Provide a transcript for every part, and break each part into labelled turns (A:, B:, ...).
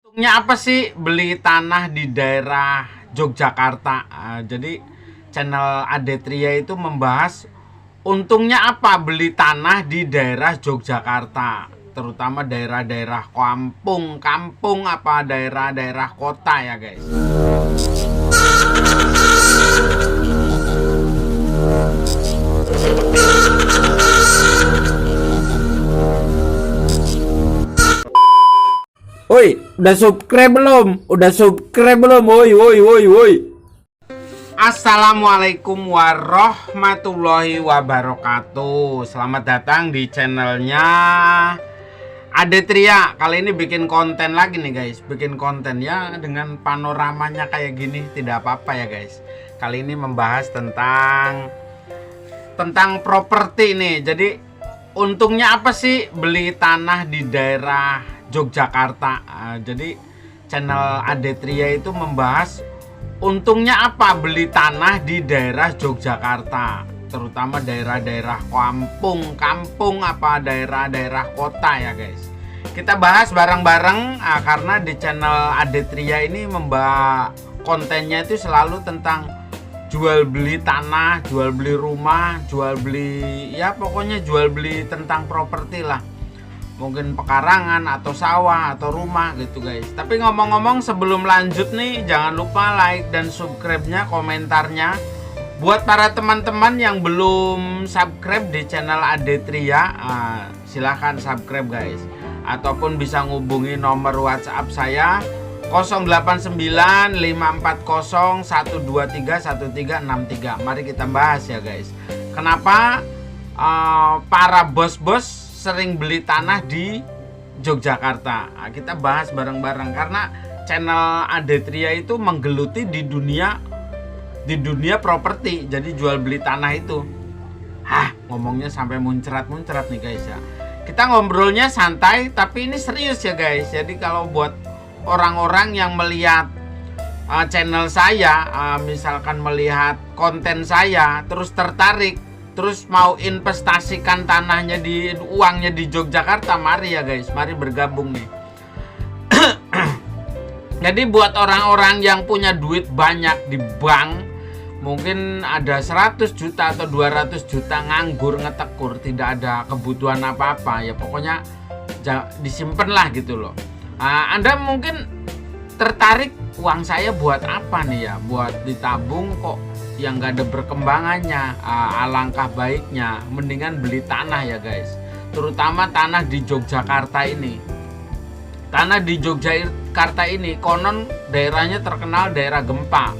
A: Untungnya apa sih beli tanah di daerah Yogyakarta? Jadi channel Adetria itu membahas untungnya apa beli tanah di daerah Yogyakarta, terutama daerah-daerah kampung apa daerah-daerah kota ya guys.
B: Woi, udah subscribe belum? Udah subscribe belum? Woi, woi, woi, woi.
A: Assalamualaikum warahmatullahi wabarakatuh. Selamat datang di channelnya Adetria. Kali ini bikin konten lagi nih guys. Bikin konten ya dengan panoramanya kayak gini. Tidak apa-apa ya guys. Kali ini membahas tentang properti nih. Jadi untungnya apa sih beli tanah di daerah Yogyakarta? Jadi channel Adetria itu membahas untungnya apa beli tanah di daerah Yogyakarta, terutama daerah-daerah kampung apa daerah-daerah kota ya guys. Kita bahas bareng-bareng karena di channel Adetria ini kontennya itu selalu tentang jual beli tanah, jual beli rumah, jual beli ya pokoknya jual beli tentang properti lah. Mungkin pekarangan atau sawah atau rumah gitu guys. Tapi ngomong-ngomong sebelum lanjut nih, jangan lupa like dan subscribe-nya, komentarnya. Buat para teman-teman yang belum subscribe di channel Adetria, silahkan subscribe guys. Ataupun bisa ngubungi nomor WhatsApp saya 089540123163. Mari kita bahas ya guys. Kenapa para bos-bos sering beli tanah di Yogyakarta? Kita bahas bareng-bareng karena channel Adetria itu menggeluti di dunia properti. Jadi jual beli tanah itu. Ngomongnya sampai muncrat-muncrat nih guys ya. Kita ngobrolnya santai tapi ini serius ya guys. Jadi kalau buat orang-orang yang melihat channel saya, misalkan melihat konten saya terus tertarik, terus mau investasikan tanahnya uangnya di Yogyakarta, mari ya guys, mari bergabung nih. Jadi buat orang-orang yang punya duit banyak di bank, mungkin ada 100 juta atau 200 juta nganggur ngetekur, tidak ada kebutuhan apa-apa, ya pokoknya disimpan lah gitu loh. Anda mungkin tertarik, uang saya buat apa nih ya? Buat ditabung kok yang gak ada berkembangannya. Alangkah baiknya mendingan beli tanah ya guys, terutama tanah di Yogyakarta ini. Tanah di Yogyakarta ini konon daerahnya terkenal daerah gempa.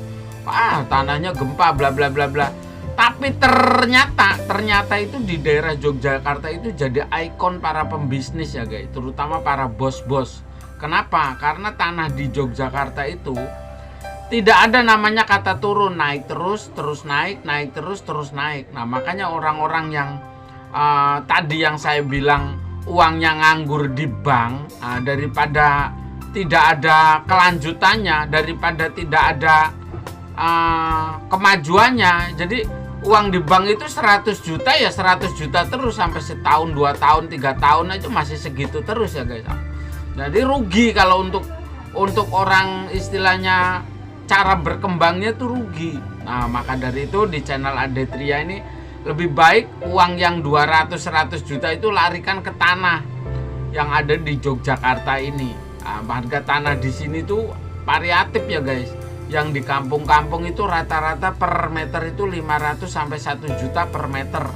A: Tanahnya gempa bla bla bla bla. Tapi ternyata itu di daerah Yogyakarta itu jadi ikon para pembisnis ya guys, terutama para bos-bos. Kenapa? Karena tanah di Yogyakarta itu tidak ada namanya kata turun, naik terus naik, naik terus naik. Nah makanya orang-orang yang tadi yang saya bilang uangnya nganggur di bank, daripada tidak ada kelanjutannya, daripada tidak ada kemajuannya. Jadi uang di bank itu 100 juta ya 100 juta terus sampai setahun, 2 tahun, 3 tahun aja masih segitu terus ya guys. Jadi rugi kalau untuk orang istilahnya cara berkembangnya tuh rugi. Nah maka dari itu di channel Adetria ini lebih baik uang yang 200-100 juta itu larikan ke tanah yang ada di Yogyakarta ini. Harga tanah di sini tuh variatif ya guys. Yang di kampung-kampung itu rata-rata per meter itu 500 sampai 1 juta per meter.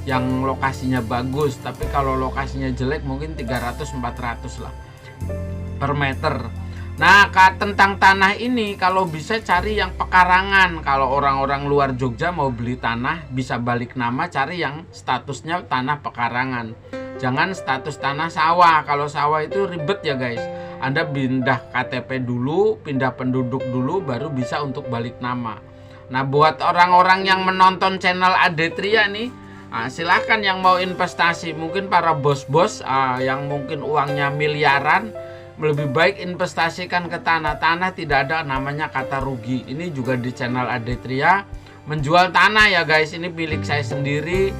A: Yang lokasinya bagus, tapi kalau lokasinya jelek mungkin 300-400 lah per meter. Nah, tentang tanah ini kalau bisa cari yang pekarangan. Kalau orang-orang luar Jogja mau beli tanah bisa balik nama, cari yang statusnya tanah pekarangan. Jangan status tanah sawah. Kalau sawah itu ribet ya guys. Anda pindah KTP dulu, pindah penduduk dulu baru bisa untuk balik nama. Nah, buat orang-orang yang menonton channel Adetria nih, silahkan yang mau investasi, mungkin para bos-bos yang mungkin uangnya miliaran, lebih baik investasikan ke tanah. Tanah tidak ada namanya kata rugi. Ini juga di channel Adetria menjual tanah ya guys. Ini milik saya sendiri.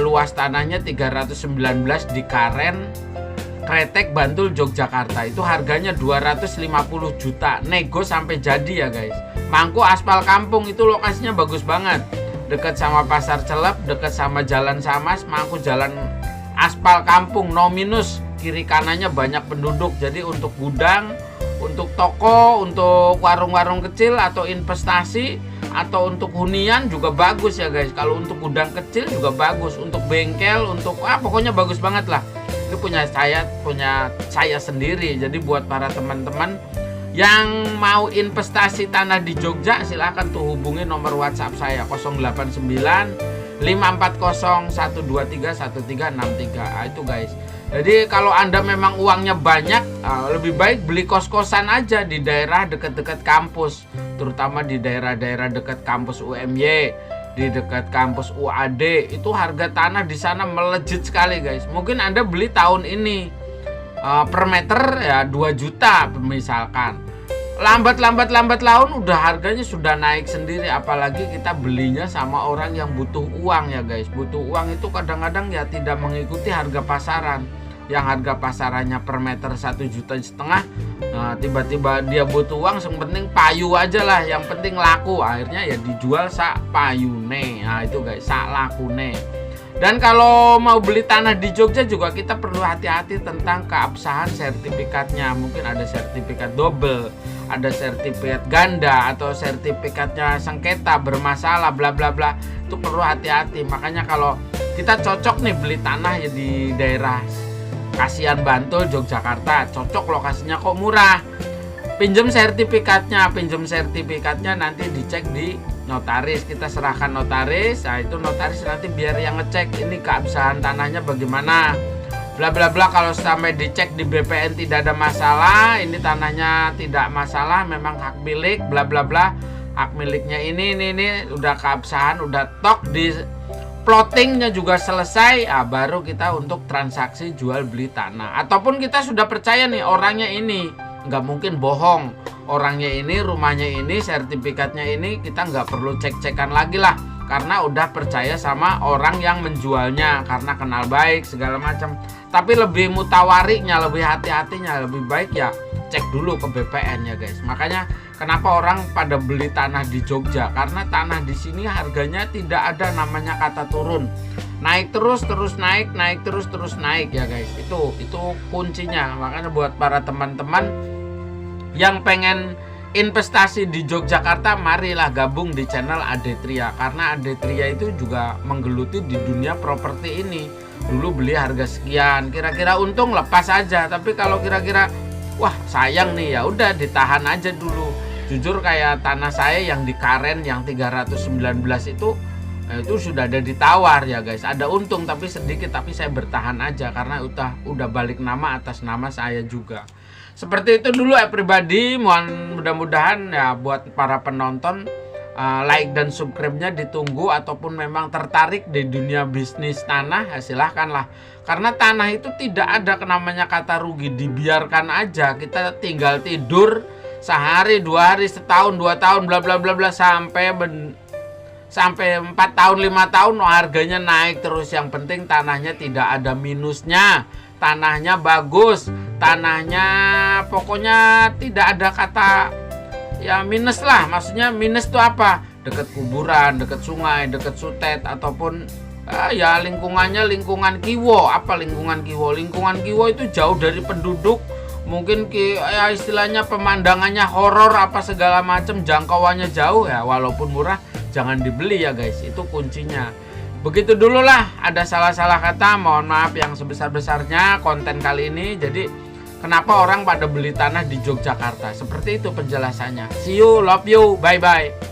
A: Luas tanahnya 319 di Karen. Kretek Bantul Yogyakarta. Itu harganya 250 juta. Nego sampai jadi ya guys. Mangku Aspal Kampung itu lokasinya bagus banget. Dekat sama Pasar Celep, dekat sama Jalan Samas. Mangku Jalan Aspal Kampung, no minus. Kiri kanannya banyak penduduk. Jadi untuk gudang, untuk toko, untuk warung-warung kecil atau investasi atau untuk hunian juga bagus ya guys. Kalau untuk gudang kecil juga bagus, untuk bengkel, untuk pokoknya bagus banget lah. Itu punya saya sendiri. Jadi buat para teman-teman yang mau investasi tanah di Jogja, silahkan tuh hubungi nomor WhatsApp saya 089 540 123 1363. Itu guys. Jadi kalau Anda memang uangnya banyak, lebih baik beli kos-kosan aja di daerah dekat-dekat kampus, terutama di daerah-daerah dekat kampus UMY, di dekat kampus UAD. Itu harga tanah di sana melejit sekali guys. Mungkin Anda beli tahun ini per meter ya 2 juta misalkan. Lambat laun udah harganya sudah naik sendiri, apalagi kita belinya sama orang yang butuh uang ya guys. Butuh uang itu kadang-kadang ya tidak mengikuti harga pasaran. Yang harga pasarannya per meter 1,5 juta, nah tiba-tiba dia butuh uang, yang penting payu aja lah, yang penting laku, akhirnya ya dijual sak payune. Nah itu guys, sak lakune. Dan kalau mau beli tanah di Jogja juga kita perlu hati-hati tentang keabsahan sertifikatnya. Mungkin ada sertifikat double, ada sertifikat ganda, atau sertifikatnya sengketa bermasalah bla bla bla. Itu perlu hati-hati. Makanya kalau kita cocok nih beli tanah ya di daerah Kasihan Bantul Yogyakarta, cocok lokasinya kok murah. Pinjam sertifikatnya nanti dicek di notaris, kita serahkan notaris. Nah itu notaris nanti biar yang ngecek ini keabsahan tanahnya bagaimana, bla bla bla. Kalau sampai dicek di BPN tidak ada masalah, ini tanahnya tidak masalah, memang hak milik bla bla bla, hak miliknya ini udah keabsahan, udah tok di plottingnya juga selesai, baru kita untuk transaksi jual beli tanah. Ataupun kita sudah percaya nih orangnya ini nggak mungkin bohong, orangnya ini, rumahnya ini, sertifikatnya ini, kita nggak perlu cek-cekan lagi lah, karena udah percaya sama orang yang menjualnya, karena kenal baik segala macam. Tapi lebih mutawariknya, lebih hati-hatinya, lebih baik ya cek dulu ke BPN ya guys. Makanya kenapa orang pada beli tanah di Jogja, karena tanah di sini harganya tidak ada namanya kata turun, naik terus naik, naik terus naik ya guys. Itu kuncinya. Makanya buat para teman-teman yang pengen investasi di Yogyakarta, marilah gabung di channel Adetria, karena Adetria itu juga menggeluti di dunia properti ini. Dulu beli harga sekian, kira-kira untung lepas aja. Tapi kalau kira-kira wah sayang nih, ya udah ditahan aja dulu. Jujur kayak tanah saya yang di Karen yang 319 itu sudah ada ditawar ya guys. Ada untung tapi sedikit, tapi saya bertahan aja karena udah balik nama atas nama saya juga. Seperti itu dulu ya pribadi. Mudah-mudahan ya buat para penonton, like dan subscribe-nya ditunggu, ataupun memang tertarik di dunia bisnis tanah, ya silahkanlah. Karena tanah itu tidak ada namanya kata rugi, dibiarkan aja. Kita tinggal tidur sehari, 2 hari, setahun, 2 tahun, bla bla bla bla, sampai 4 tahun, 5 tahun harganya naik terus. Yang penting tanahnya tidak ada minusnya, tanahnya bagus, tanahnya pokoknya tidak ada kata ya minus lah. Maksudnya minus itu apa? Dekat kuburan, dekat sungai, dekat sutet, ataupun ya lingkungannya lingkungan kiwo. Apa lingkungan kiwo? Lingkungan kiwo itu jauh dari penduduk. Mungkin ya istilahnya pemandangannya horor apa segala macam, jangkauannya jauh ya, walaupun murah jangan dibeli ya guys. Itu kuncinya. Begitu dulu lah, ada salah-salah kata, mohon maaf yang sebesar-besarnya konten kali ini. Jadi kenapa orang pada beli tanah di Yogyakarta? Seperti itu penjelasannya. See you, love you, bye-bye.